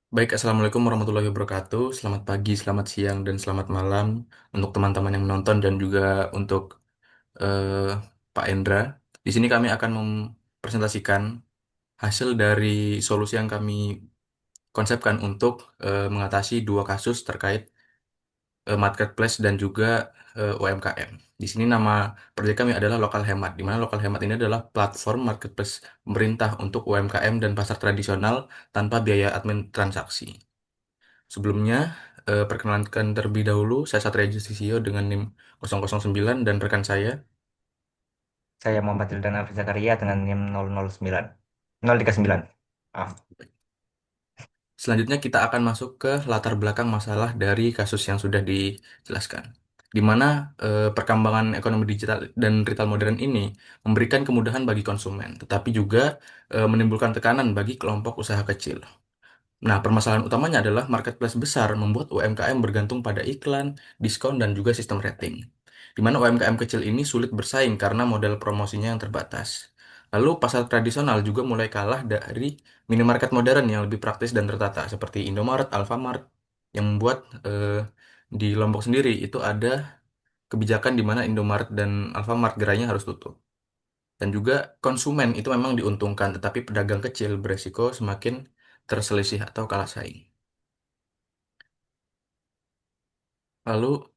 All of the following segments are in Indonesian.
Baik, Assalamualaikum warahmatullahi wabarakatuh. Selamat pagi, selamat siang, dan selamat malam untuk teman-teman yang menonton dan juga untuk eh, Pak Endra. Di sini kami akan mempresentasikan hasil dari solusi yang kami konsepkan untuk mengatasi dua kasus terkait marketplace dan juga UMKM. Di sini nama proyek kami adalah Lokal Hemat, di mana Lokal Hemat ini adalah platform marketplace pemerintah untuk UMKM dan pasar tradisional tanpa biaya admin transaksi. Sebelumnya, perkenalkan terlebih dahulu, saya Satria Justisio dengan NIM 009 dan rekan saya. Saya Muhammad Hildan Alfi Zakaria dengan NIM 009. 039. Maaf. Selanjutnya kita akan masuk ke latar belakang masalah dari kasus yang sudah dijelaskan. Di mana perkembangan ekonomi digital dan retail modern ini memberikan kemudahan bagi konsumen, tetapi juga menimbulkan tekanan bagi kelompok usaha kecil. Nah, permasalahan utamanya adalah marketplace besar membuat UMKM bergantung pada iklan, diskon, dan juga sistem rating. Di mana UMKM kecil ini sulit bersaing karena model promosinya yang terbatas. Lalu, pasar tradisional juga mulai kalah dari minimarket modern yang lebih praktis dan tertata, seperti Indomaret, Alfamart, yang membuat di Lombok sendiri itu ada kebijakan di mana Indomaret dan Alfamart gerainya harus tutup. Dan juga konsumen itu memang diuntungkan, tetapi pedagang kecil beresiko semakin terselisih atau kalah saing. Lalu,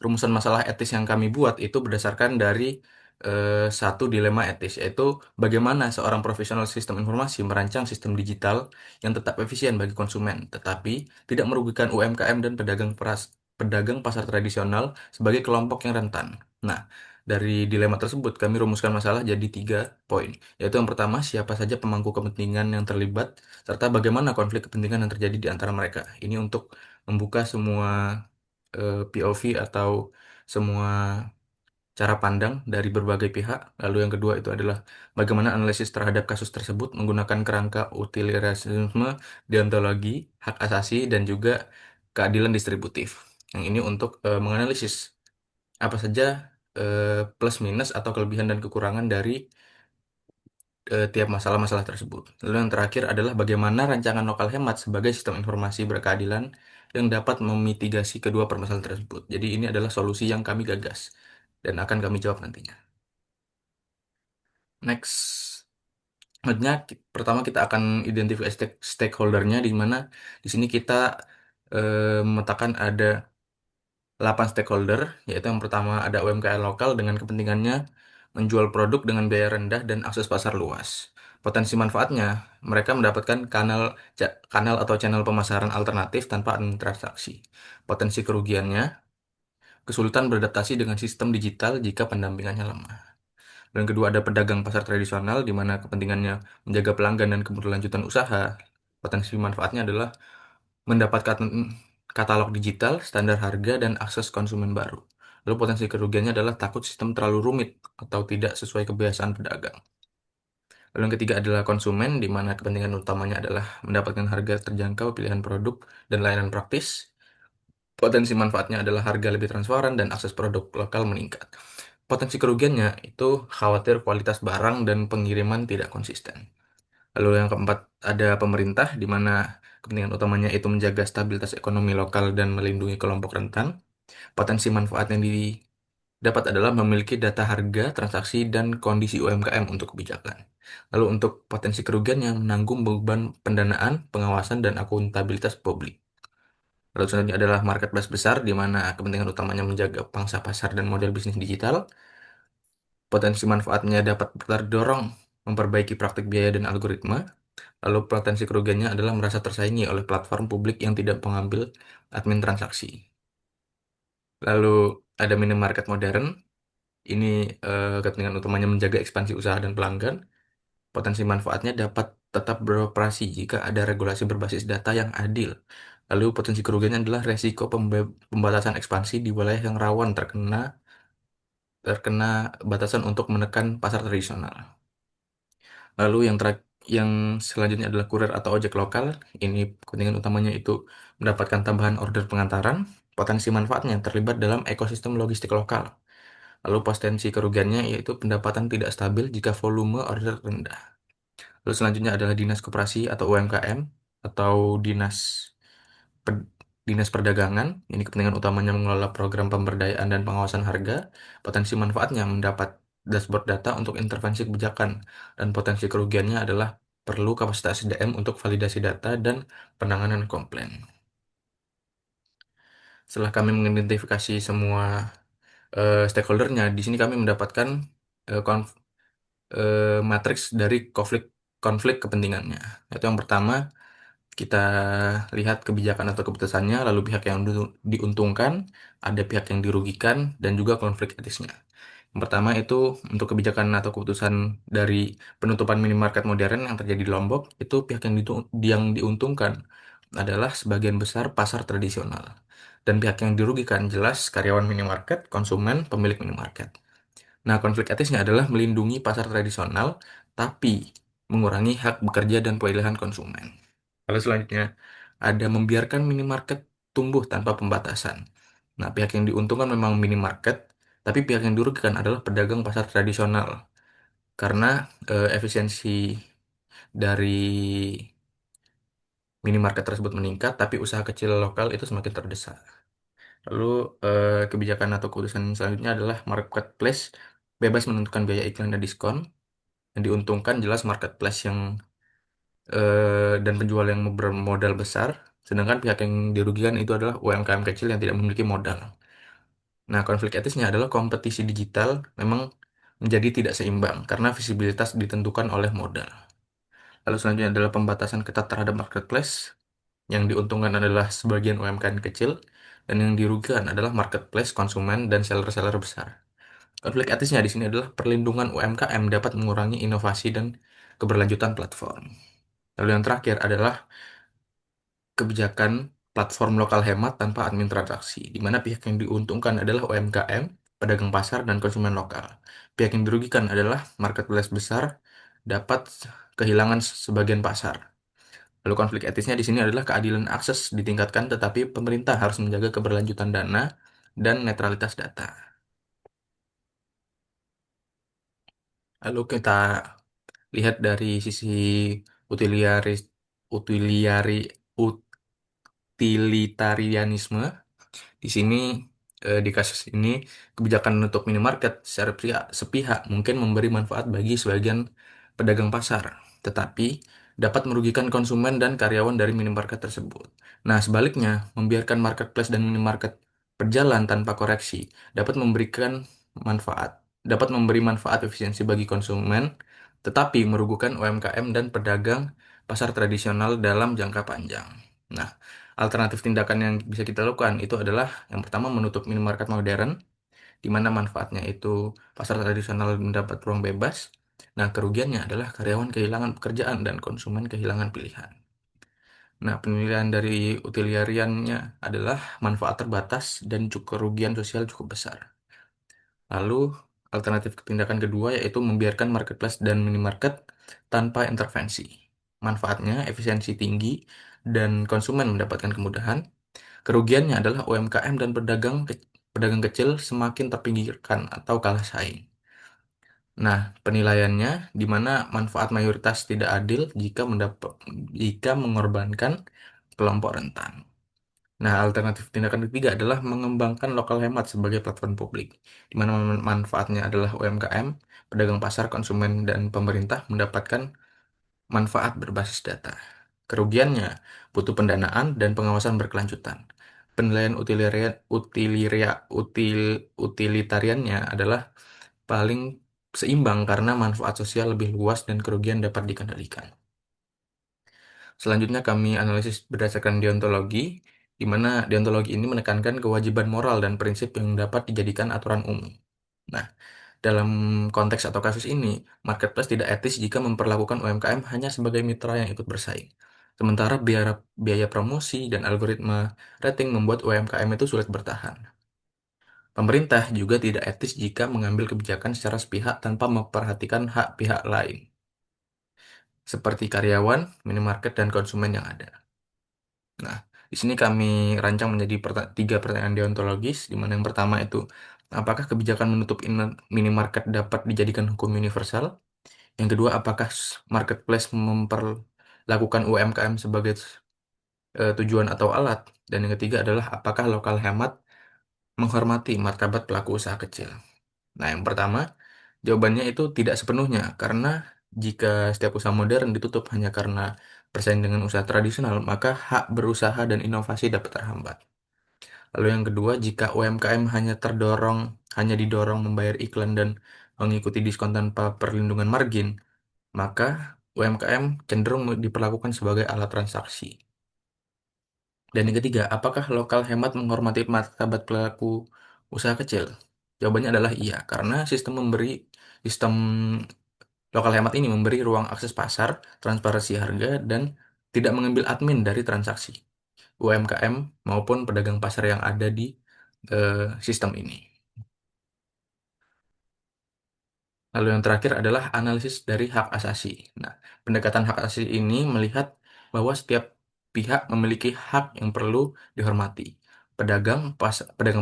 rumusan masalah etis yang kami buat itu berdasarkan dari satu dilema etis, yaitu bagaimana seorang profesional sistem informasi merancang sistem digital yang tetap efisien bagi konsumen, tetapi tidak merugikan UMKM dan pedagang pasar tradisional sebagai kelompok yang rentan. Nah, dari dilema tersebut kami rumuskan masalah jadi 3 poin, yaitu yang pertama, siapa saja pemangku kepentingan yang terlibat, serta bagaimana konflik kepentingan yang terjadi di antara mereka. Ini untuk membuka semua POV atau semua cara pandang dari berbagai pihak. Lalu yang kedua itu adalah bagaimana analisis terhadap kasus tersebut menggunakan kerangka utilitarianisme, deontologi, hak asasi, dan juga keadilan distributif. Yang ini untuk menganalisis apa saja plus minus atau kelebihan dan kekurangan dari tiap masalah-masalah tersebut. Lalu yang terakhir adalah bagaimana rancangan lokal hemat sebagai sistem informasi berkeadilan yang dapat memitigasi kedua permasalahan tersebut. Jadi ini adalah solusi yang kami gagas dan akan kami jawab nantinya. Next, selanjutnya pertama kita akan identifikasi stakeholdernya, di mana di sini kita memetakan ada 8 stakeholder, yaitu yang pertama ada UMKM lokal dengan kepentingannya menjual produk dengan biaya rendah dan akses pasar luas. Potensi manfaatnya, mereka mendapatkan kanal atau channel pemasaran alternatif tanpa admin transaksi. Potensi kerugiannya, kesulitan beradaptasi dengan sistem digital jika pendampingannya lemah. Dan kedua ada pedagang pasar tradisional, di mana kepentingannya menjaga pelanggan dan keberlanjutan usaha. Potensi manfaatnya adalah mendapatkan katalog digital, standar harga, dan akses konsumen baru. Lalu potensi kerugiannya adalah takut sistem terlalu rumit atau tidak sesuai kebiasaan pedagang. Lalu yang ketiga adalah konsumen, di mana kepentingan utamanya adalah mendapatkan harga terjangkau, pilihan produk, dan layanan praktis. Potensi manfaatnya adalah harga lebih transparan dan akses produk lokal meningkat. Potensi kerugiannya itu khawatir kualitas barang dan pengiriman tidak konsisten. Lalu yang keempat ada pemerintah, di mana kepentingan utamanya itu menjaga stabilitas ekonomi lokal dan melindungi kelompok rentan. Potensi manfaat yang didapat adalah memiliki data harga, transaksi, dan kondisi UMKM untuk kebijakan. Lalu untuk potensi kerugian yang menanggung beban pendanaan, pengawasan, dan akuntabilitas publik. Lalu selanjutnya adalah marketplace besar, di mana kepentingan utamanya menjaga pangsa pasar dan model bisnis digital. Potensi manfaatnya dapat terdorong memperbaiki praktik biaya dan algoritma. Lalu potensi kerugiannya adalah merasa tersaingi oleh platform publik yang tidak mengambil admin transaksi. Lalu ada minimarket modern. Ini kepentingan utamanya menjaga ekspansi usaha dan pelanggan. Potensi manfaatnya dapat tetap beroperasi jika ada regulasi berbasis data yang adil. Lalu potensi kerugiannya adalah resiko pembatasan ekspansi di wilayah yang rawan terkena terkena batasan untuk menekan pasar tradisional. Lalu yang selanjutnya adalah kurir atau ojek lokal. Ini kepentingan utamanya itu mendapatkan tambahan order pengantaran. Potensi manfaatnya terlibat dalam ekosistem logistik lokal. Lalu potensi kerugiannya yaitu pendapatan tidak stabil jika volume order rendah. Lalu selanjutnya adalah dinas koperasi atau UMKM. atau Per- Dinas Perdagangan. Ini kepentingan utamanya mengelola program pemberdayaan dan pengawasan harga. Potensi manfaatnya mendapat dashboard data untuk intervensi kebijakan, dan potensi kerugiannya adalah perlu kapasitas SDM untuk validasi data dan penanganan komplain. Setelah kami mengidentifikasi semua stakeholdernya, di sini kami mendapatkan eh, konf- matriks dari konflik konflik kepentingannya. Itu yang pertama, kita lihat kebijakan atau keputusannya, lalu pihak yang diuntungkan, ada pihak yang dirugikan, dan juga konflik etisnya. Yang pertama itu untuk kebijakan atau keputusan dari penutupan minimarket modern yang terjadi di Lombok, itu pihak yang diuntungkan adalah sebagian besar pasar tradisional. Dan pihak yang dirugikan jelas karyawan minimarket, konsumen, pemilik minimarket. Nah, konflik etisnya adalah melindungi pasar tradisional, tapi mengurangi hak bekerja dan pilihan konsumen. Lalu selanjutnya, ada membiarkan minimarket tumbuh tanpa pembatasan. Nah, pihak yang diuntungkan memang minimarket, tapi pihak yang dirugikan adalah pedagang pasar tradisional. Karena efisiensi dari minimarket tersebut meningkat, tapi usaha kecil lokal itu semakin terdesak. Lalu kebijakan atau keputusan selanjutnya adalah marketplace bebas menentukan biaya iklan dan diskon. Yang diuntungkan jelas marketplace dan penjual yang bermodal besar, sedangkan pihak yang dirugikan itu adalah UMKM kecil yang tidak memiliki modal. Nah, konflik etisnya adalah kompetisi digital memang menjadi tidak seimbang karena visibilitas ditentukan oleh modal. Lalu selanjutnya adalah pembatasan ketat terhadap marketplace. Yang diuntungkan adalah sebagian UMKM kecil, dan yang dirugikan adalah marketplace, konsumen, dan seller-seller besar. Konflik etisnya di sini adalah perlindungan UMKM dapat mengurangi inovasi dan keberlanjutan platform. Lalu yang terakhir adalah kebijakan platform lokal hemat tanpa admin transaksi, di mana pihak yang diuntungkan adalah UMKM, pedagang pasar, dan konsumen lokal. Pihak yang dirugikan adalah marketplace besar dapat kehilangan sebagian pasar. Lalu konflik etisnya di sini adalah keadilan akses ditingkatkan, tetapi pemerintah harus menjaga keberlanjutan dana dan netralitas data. Lalu kita lihat dari sisi utilitaris, utilitari, utilitarianisme. Di sini, di kasus ini, kebijakan menutup minimarket secara sepihak mungkin memberi manfaat bagi sebagian pedagang pasar, tetapi dapat merugikan konsumen dan karyawan dari minimarket tersebut. Nah, sebaliknya, membiarkan marketplace dan minimarket berjalan tanpa koreksi manfaat, dapat memberi manfaat efisiensi bagi konsumen, tetapi merugikan UMKM dan pedagang pasar tradisional dalam jangka panjang. Nah, alternatif tindakan yang bisa kita lakukan itu adalah yang pertama menutup minimarket modern, di mana manfaatnya itu pasar tradisional mendapat ruang bebas. Nah, kerugiannya adalah karyawan kehilangan pekerjaan dan konsumen kehilangan pilihan. Nah, penilaian dari utilitariannya adalah manfaat terbatas dan kerugian sosial cukup besar. Lalu, alternatif tindakan kedua yaitu membiarkan marketplace dan minimarket tanpa intervensi. Manfaatnya efisiensi tinggi dan konsumen mendapatkan kemudahan. Kerugiannya adalah UMKM dan pedagang kecil semakin terpinggirkan atau kalah saing. Nah, penilaiannya di mana manfaat mayoritas tidak adil jika mengorbankan kelompok rentan. Nah, alternatif tindakan ketiga adalah mengembangkan lokal hemat sebagai platform publik, di mana manfaatnya adalah UMKM, pedagang pasar, konsumen, dan pemerintah mendapatkan manfaat berbasis data. Kerugiannya butuh pendanaan dan pengawasan berkelanjutan. Penilaian utilitariannya adalah paling seimbang karena manfaat sosial lebih luas dan kerugian dapat dikendalikan. Selanjutnya kami analisis berdasarkan deontologi, di mana deontologi ini menekankan kewajiban moral dan prinsip yang dapat dijadikan aturan umum. Nah, dalam konteks atau kasus ini, marketplace tidak etis jika memperlakukan UMKM hanya sebagai mitra yang ikut bersaing. Sementara biaya promosi dan algoritma rating membuat UMKM itu sulit bertahan. Pemerintah juga tidak etis jika mengambil kebijakan secara sepihak tanpa memperhatikan hak pihak lain, seperti karyawan, minimarket, dan konsumen yang ada. Nah, di sini kami rancang menjadi tiga pertanyaan deontologis, di mana yang pertama itu, apakah kebijakan menutup minimarket dapat dijadikan hukum universal? Yang kedua, apakah marketplace memperlakukan lakukan UMKM sebagai tujuan atau alat. Dan yang ketiga adalah apakah lokal hemat menghormati martabat pelaku usaha kecil. Nah, yang pertama, jawabannya itu tidak sepenuhnya, karena jika setiap usaha modern ditutup hanya karena bersaing dengan usaha tradisional, maka hak berusaha dan inovasi dapat terhambat. Lalu yang kedua, jika UMKM hanya didorong membayar iklan dan mengikuti diskon tanpa perlindungan margin, maka UMKM cenderung diperlakukan sebagai alat transaksi. Dan yang ketiga, apakah lokal hemat menghormati martabat pelaku usaha kecil? Jawabannya adalah iya, karena sistem lokal hemat ini memberi ruang akses pasar, transparansi harga, dan tidak mengambil admin dari transaksi UMKM maupun pedagang pasar yang ada di sistem ini. Lalu yang terakhir adalah analisis dari hak asasi. Nah, pendekatan hak asasi ini melihat bahwa setiap pihak memiliki hak yang perlu dihormati. Pedagang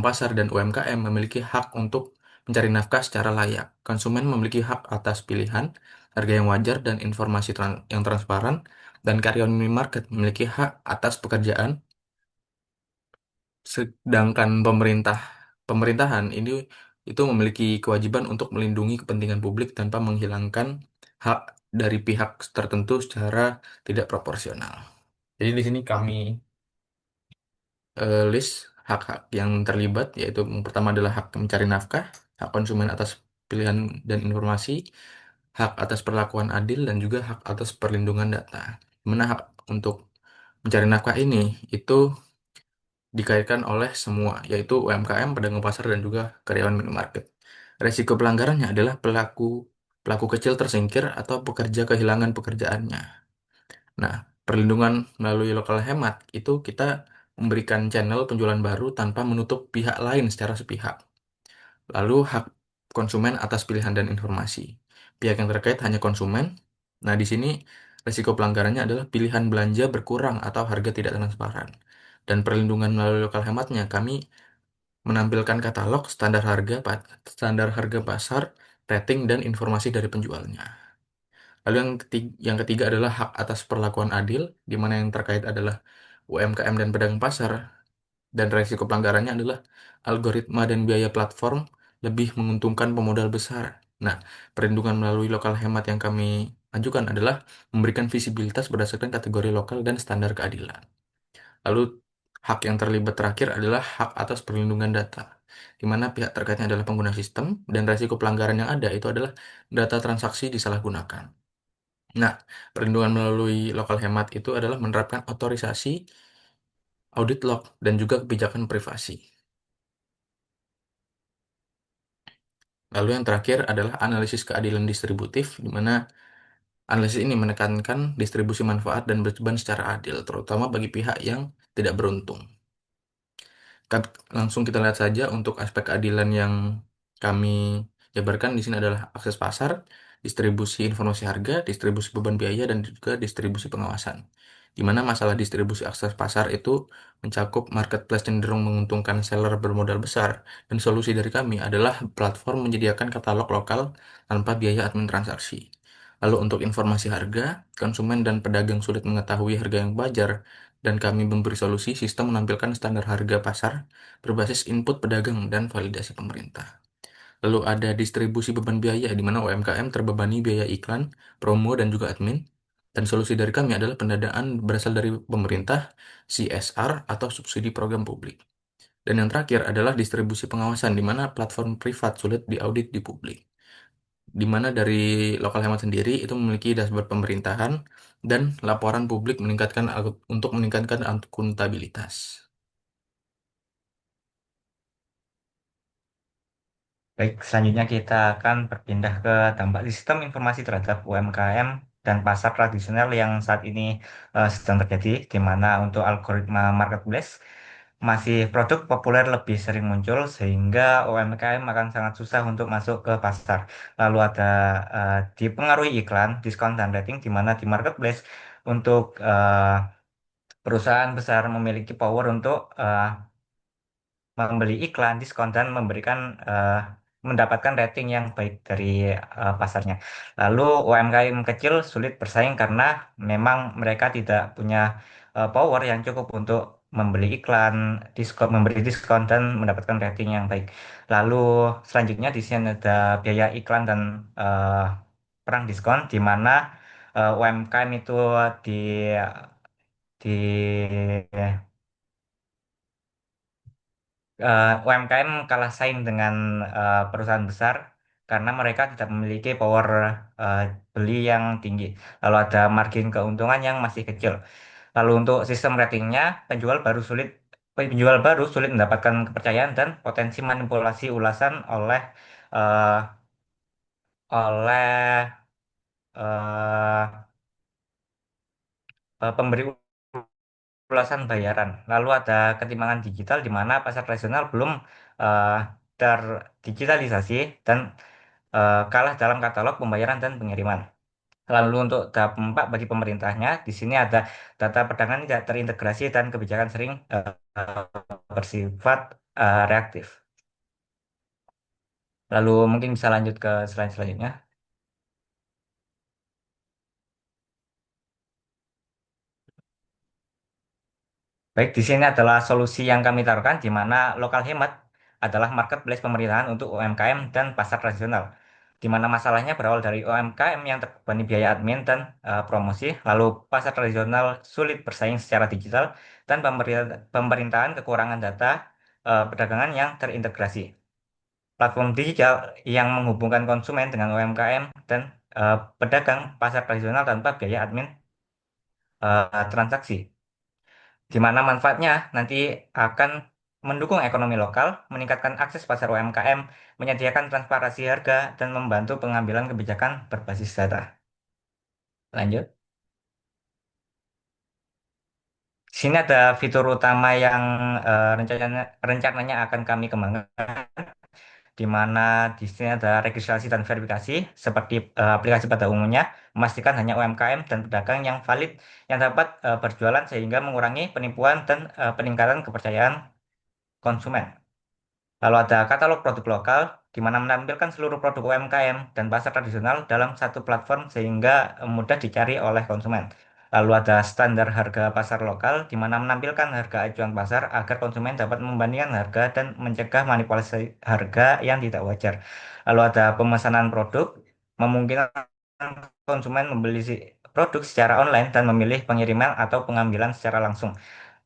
pasar dan UMKM memiliki hak untuk mencari nafkah secara layak. Konsumen memiliki hak atas pilihan, harga yang wajar dan informasi yang transparan, dan karyawan minimarket memiliki hak atas pekerjaan. Sedangkan pemerintahan ini itu memiliki kewajiban untuk melindungi kepentingan publik tanpa menghilangkan hak dari pihak tertentu secara tidak proporsional. Jadi di sini kami list hak-hak yang terlibat, yaitu yang pertama adalah hak mencari nafkah, hak konsumen atas pilihan dan informasi, hak atas perlakuan adil, dan juga hak atas perlindungan data. Mana hak untuk mencari nafkah ini itu dikaitkan oleh semua, yaitu UMKM, pedagang pasar, dan juga karyawan minimarket. Resiko pelanggarannya adalah pelaku pelaku kecil tersingkir atau pekerja kehilangan pekerjaannya. Nah, perlindungan melalui lokal hemat itu kita memberikan channel penjualan baru tanpa menutup pihak lain secara sepihak. Lalu hak konsumen atas pilihan dan informasi. Pihak yang terkait hanya konsumen. Nah, di sini resiko pelanggarannya adalah pilihan belanja berkurang atau harga tidak transparan. Dan perlindungan melalui lokal hematnya, kami menampilkan katalog, standar harga pasar, rating, dan informasi dari penjualnya. Lalu yang ketiga adalah hak atas perlakuan adil, di mana yang terkait adalah UMKM dan pedagang pasar, dan resiko pelanggarannya adalah algoritma dan biaya platform lebih menguntungkan pemodal besar. Nah, perlindungan melalui lokal hemat yang kami ajukan adalah memberikan visibilitas berdasarkan kategori lokal dan standar keadilan. Lalu hak yang terlibat terakhir adalah hak atas perlindungan data, di mana pihak terkaitnya adalah pengguna sistem dan resiko pelanggaran yang ada itu adalah data transaksi disalahgunakan. Nah, perlindungan melalui lokal hemat itu adalah menerapkan otorisasi, audit log, dan juga kebijakan privasi. Lalu yang terakhir adalah analisis keadilan distributif, di mana analisis ini menekankan distribusi manfaat dan beban secara adil, terutama bagi pihak yang tidak beruntung. Langsung kita lihat saja untuk aspek keadilan yang kami jabarkan di sini adalah akses pasar, distribusi informasi harga, distribusi beban biaya, dan juga distribusi pengawasan. Di mana masalah distribusi akses pasar itu mencakup marketplace cenderung menguntungkan seller bermodal besar, dan solusi dari kami adalah platform menyediakan katalog lokal tanpa biaya admin transaksi. Lalu untuk informasi harga, konsumen dan pedagang sulit mengetahui harga yang wajar, dan kami memberi solusi sistem menampilkan standar harga pasar berbasis input pedagang dan validasi pemerintah. Lalu ada distribusi beban biaya di mana UMKM terbebani biaya iklan, promo, dan juga admin. Dan solusi dari kami adalah pendanaan berasal dari pemerintah, CSR, atau subsidi program publik. Dan yang terakhir adalah distribusi pengawasan di mana platform privat sulit diaudit di publik. Di mana dari lokal hemat sendiri itu memiliki dashboard pemerintahan dan laporan publik untuk meningkatkan akuntabilitas. Baik, selanjutnya kita akan berpindah ke dampak sistem informasi terhadap UMKM dan pasar tradisional yang saat ini sedang terjadi, di mana untuk algoritma marketplace masih produk populer lebih sering muncul sehingga UMKM akan sangat susah untuk masuk ke pasar. Lalu ada dipengaruhi iklan, diskon dan rating di mana di marketplace untuk perusahaan besar memiliki power untuk membeli iklan, diskon dan memberikan mendapatkan rating yang baik dari pasarnya. Lalu UMKM kecil sulit bersaing karena memang mereka tidak punya power yang cukup untuk membeli iklan, memberi diskon dan mendapatkan rating yang baik. Lalu selanjutnya di sini ada biaya iklan dan eh, perang diskon, di mana UMKM itu di UMKM kalah saing dengan perusahaan besar karena mereka tidak memiliki power eh, beli yang tinggi. Lalu ada margin keuntungan yang masih kecil. Lalu untuk sistem ratingnya, penjual baru sulit mendapatkan kepercayaan dan potensi manipulasi ulasan eh, oleh pemberi ulasan bayaran. Lalu ada ketimpangan digital di mana pasar tradisional belum eh, terdigitalisasi dan kalah dalam katalog pembayaran dan pengiriman. Lalu untuk dampak bagi pemerintahnya, di sini ada data perdagangan tidak terintegrasi dan kebijakan sering bersifat reaktif. Lalu mungkin bisa lanjut ke slide selanjutnya. Baik, di sini adalah solusi yang kami taruhkan di mana lokal hemat adalah marketplace pemerintahan untuk UMKM dan pasar tradisional. Di mana masalahnya berawal dari UMKM yang terbebani biaya admin dan promosi, lalu pasar tradisional sulit bersaing secara digital dan pemerintahan kekurangan data perdagangan yang terintegrasi. Platform digital yang menghubungkan konsumen dengan UMKM dan pedagang pasar tradisional tanpa biaya admin transaksi, di mana manfaatnya nanti akan mendukung ekonomi lokal, meningkatkan akses pasar UMKM, menyediakan transparansi harga, dan membantu pengambilan kebijakan berbasis data. Lanjut. Di sini ada fitur utama yang rencananya akan kami kembangkan, di mana di sini ada registrasi dan verifikasi seperti aplikasi pada umumnya, memastikan hanya UMKM dan pedagang yang valid yang dapat berjualan sehingga mengurangi penipuan dan peningkatan kepercayaan konsumen. Lalu ada katalog produk lokal, di mana menampilkan seluruh produk UMKM dan pasar tradisional dalam satu platform sehingga mudah dicari oleh konsumen. Lalu ada standar harga pasar lokal, di mana menampilkan harga acuan pasar agar konsumen dapat membandingkan harga dan mencegah manipulasi harga yang tidak wajar. Lalu ada pemesanan produk, memungkinkan konsumen membeli produk secara online dan memilih pengiriman atau pengambilan secara langsung.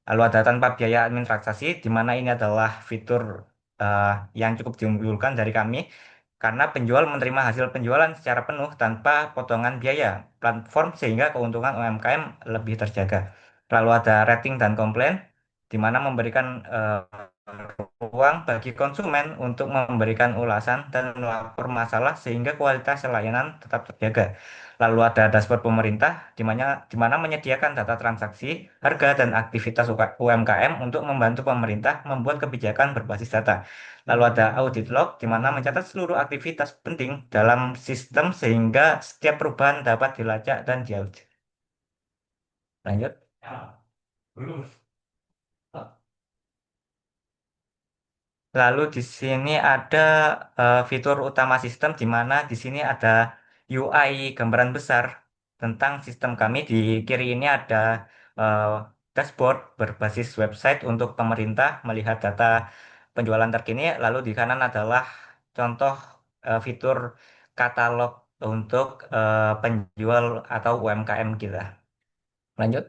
Lalu ada tanpa biaya admin transaksi, di mana ini adalah fitur eh, yang cukup diunggulkan dari kami karena penjual menerima hasil penjualan secara penuh tanpa potongan biaya platform sehingga keuntungan UMKM lebih terjaga. Lalu ada rating dan komplain, di mana memberikan ruang bagi konsumen untuk memberikan ulasan dan melapor masalah sehingga kualitas layanan tetap terjaga. Lalu ada dashboard pemerintah di mana menyediakan data transaksi, harga dan aktivitas UMKM untuk membantu pemerintah membuat kebijakan berbasis data. Lalu ada audit log di mana mencatat seluruh aktivitas penting dalam sistem sehingga setiap perubahan dapat dilacak dan diaudit. Lanjut. Lalu di sini ada fitur utama sistem di mana di sini ada UI gambaran besar tentang sistem kami. Di kiri ini ada eh, dashboard berbasis website untuk pemerintah melihat data penjualan terkini. Lalu di kanan adalah contoh fitur katalog untuk penjual atau UMKM kita. Lanjut.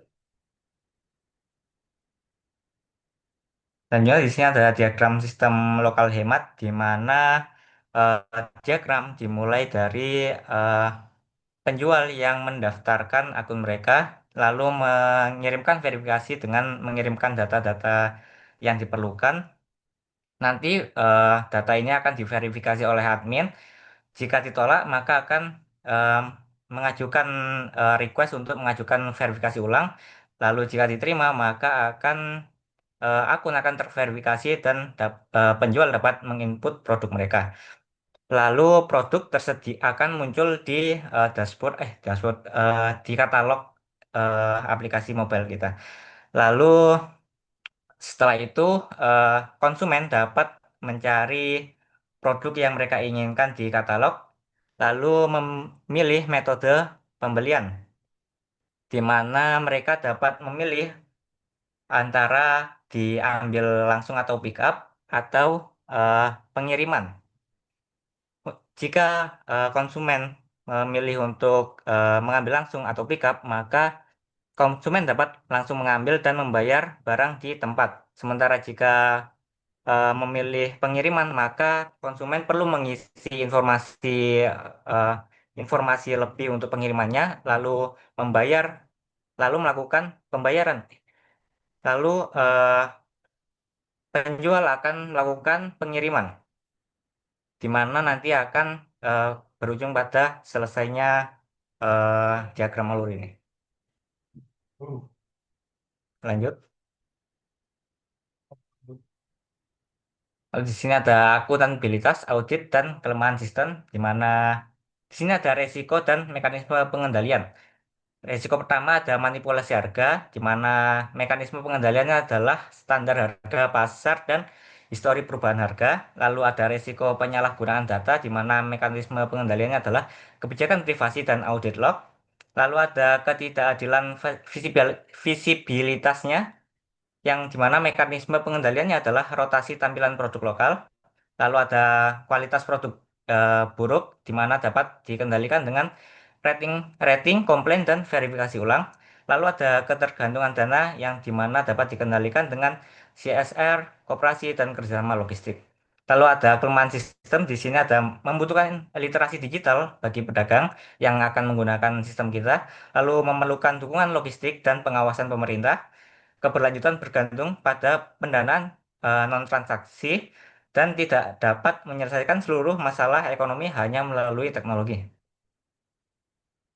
Dan juga di sini ada diagram sistem lokal hemat di mana eh, diagram dimulai dari eh, penjual yang mendaftarkan akun mereka, lalu mengirimkan verifikasi dengan mengirimkan data-data yang diperlukan. Nanti data ini akan diverifikasi oleh admin. Jika ditolak, maka akan em, mengajukan request untuk mengajukan verifikasi ulang. Lalu jika diterima, maka akun akan terverifikasi dan penjual dapat menginput produk mereka. Lalu produk tersedia akan muncul di dashboard di katalog aplikasi mobile kita. Lalu setelah itu konsumen dapat mencari produk yang mereka inginkan di katalog, lalu memilih metode pembelian, di mana mereka dapat memilih antara diambil langsung atau pick up atau eh, pengiriman. Jika konsumen memilih untuk mengambil langsung atau pick up, maka konsumen dapat langsung mengambil dan membayar barang di tempat. Sementara jika memilih pengiriman, maka konsumen perlu mengisi eh, informasi lebih untuk pengirimannya, lalu membayar, lalu melakukan pembayaran. Lalu penjual akan melakukan pengiriman, di mana nanti akan eh, berujung pada selesainya diagram alur ini. Lanjut. Lalu di sini ada akuntabilitas, audit, dan kelemahan sistem, di mana di sini ada resiko dan mekanisme pengendalian. Resiko pertama ada manipulasi harga, di mana mekanisme pengendaliannya adalah standar harga pasar dan histori perubahan harga. Lalu ada resiko penyalahgunaan data, di mana mekanisme pengendaliannya adalah kebijakan privasi dan audit log. Lalu ada ketidakadilan visibilitasnya, yang di mana mekanisme pengendaliannya adalah rotasi tampilan produk lokal. Lalu ada kualitas produk buruk, di mana dapat dikendalikan dengan rating, rating, komplain, dan verifikasi ulang. Lalu ada ketergantungan dana, yang di mana dapat dikendalikan dengan CSR, koperasi, dan kerjasama logistik. Lalu ada kelemahan sistem, di sini ada membutuhkan literasi digital bagi pedagang yang akan menggunakan sistem kita, lalu memerlukan dukungan logistik dan pengawasan pemerintah. Keberlanjutan bergantung pada pendanaan non-transaksi dan tidak dapat menyelesaikan seluruh masalah ekonomi hanya melalui teknologi.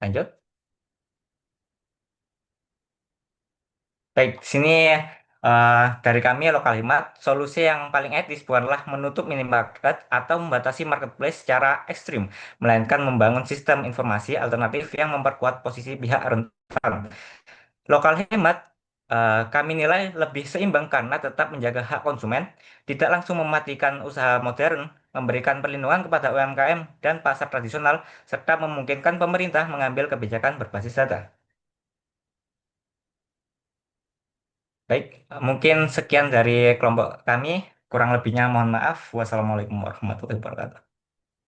Lanjut. Baik, di sini dari kami lokal Himat, solusi yang paling etis bukanlah menutup minimarket atau membatasi marketplace secara ekstrim, melainkan membangun sistem informasi alternatif yang memperkuat posisi pihak rentan. Lokal hemat, kami nilai lebih seimbang karena tetap menjaga hak konsumen, tidak langsung mematikan usaha modern, memberikan perlindungan kepada UMKM dan pasar tradisional, serta memungkinkan pemerintah mengambil kebijakan berbasis data. Baik, mungkin sekian dari kelompok kami. Kurang lebihnya mohon maaf. Wassalamualaikum warahmatullahi wabarakatuh.